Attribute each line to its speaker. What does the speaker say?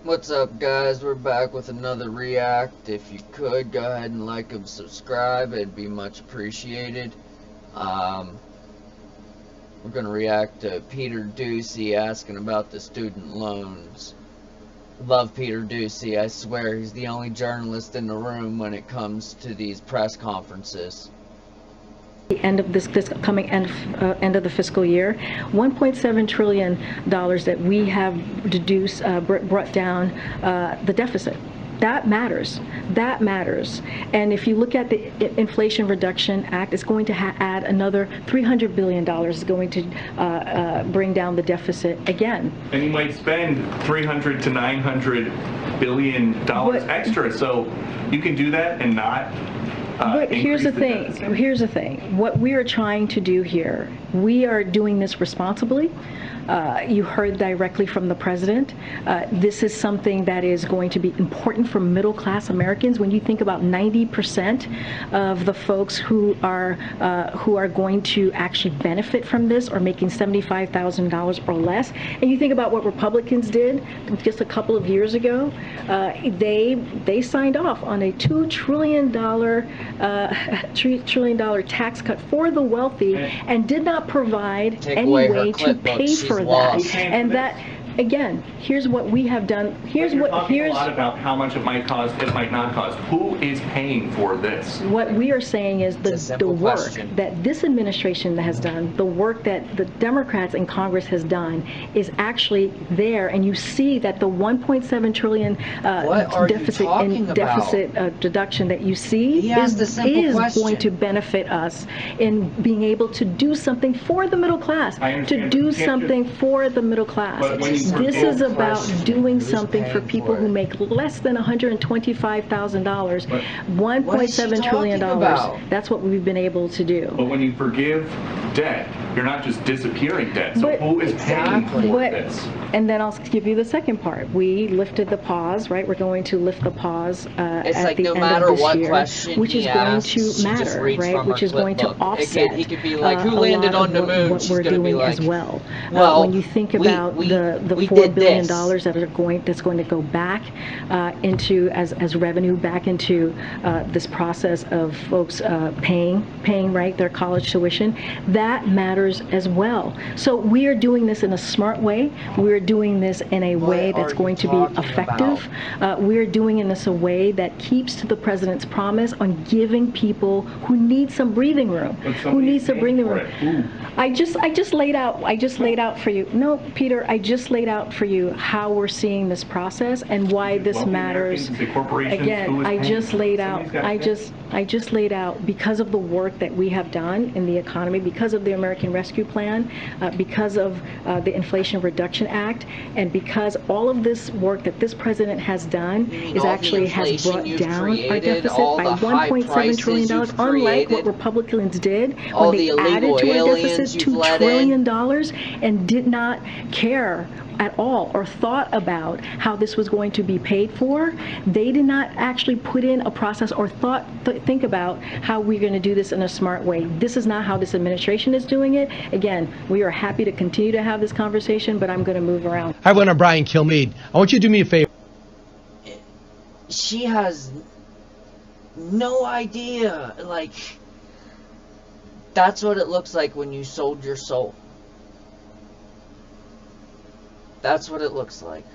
Speaker 1: What's up, guys? We're back with another react. If you could, go ahead and like and subscribe. It'd be much appreciated. We're going to react to Peter Doocy asking about the student loans. Love Peter Doocy. I swear he's the only journalist in the room when it comes to these press conferences.
Speaker 2: The end of this coming end of the fiscal year, $1.7 trillion that we have deduced, brought down the deficit. That matters. That matters. And if you look at the Inflation Reduction Act, it's going to add another $300 billion. Is going to bring down the deficit again.
Speaker 3: And you might spend $300 to $900 billion extra. So you can do that and not.
Speaker 2: But here's the thing. Here's the thing. What we are trying to do here, we are doing this responsibly. You heard directly from the president. This is something that is going to be important for middle-class Americans. When you think about 90% of the folks who are going to actually benefit from this are making $75,000 or less, and you think about what Republicans did just a couple of years ago, they signed off on a $2 trillion tax cut for the wealthy and did not provide any way to pay for that. And that, again, here's what we have done. Here's
Speaker 3: a lot about how much it might cost, it might not cost. Who is paying for this?
Speaker 2: What we are saying is the work that this administration has done, the work that the Democrats in Congress has done, is actually there, and you see that the $1.7 trillion deficit deduction that you see is going to benefit us in being able to do something for the middle class, to do something for the middle class. This is about doing something for people who make less than $125,000. $1.7 trillion. That's what we've been able to do.
Speaker 3: But when you forgive debt, you're not just disappearing debt. So who is paying for this?
Speaker 2: And then I'll give you the second part. We lifted the pause, right? We're going to lift the pause at the end of this year, which is going to matter, right? Which is going to offset
Speaker 1: he could be like, who landed on the moon?
Speaker 2: What we're doing as well. When you think about the $4 billion that's going to go back into as revenue back into this process of folks paying right their college tuition, that matters as well. So we are doing this in a smart way. We're doing this in a way that's going to be effective. We're doing this in a way that keeps to the president's promise on giving people who need some breathing room. I just laid out for you. No, Peter, I just laid out for you how we're seeing this process and why this matters. Again, I just laid out because of the work that we have done in the economy, because of the American Rescue Plan, because of the Inflation Reduction Act, and because all of this work that this president has done has brought down our deficit by $1.7 trillion, unlike what Republicans did when they added to our deficit $2 trillion and did not care at all or thought about how this was going to be paid for. They did not actually put in a process or think about how we're going to do this in a smart way. This is not how this administration is doing it. Again, we are happy to continue to have this conversation, but I'm going to move around.
Speaker 4: Hi, I'm Brian Kilmeade. I want you to do me a favor.
Speaker 1: She has no idea. Like, that's what it looks like when you sold your soul. That's what it looks like.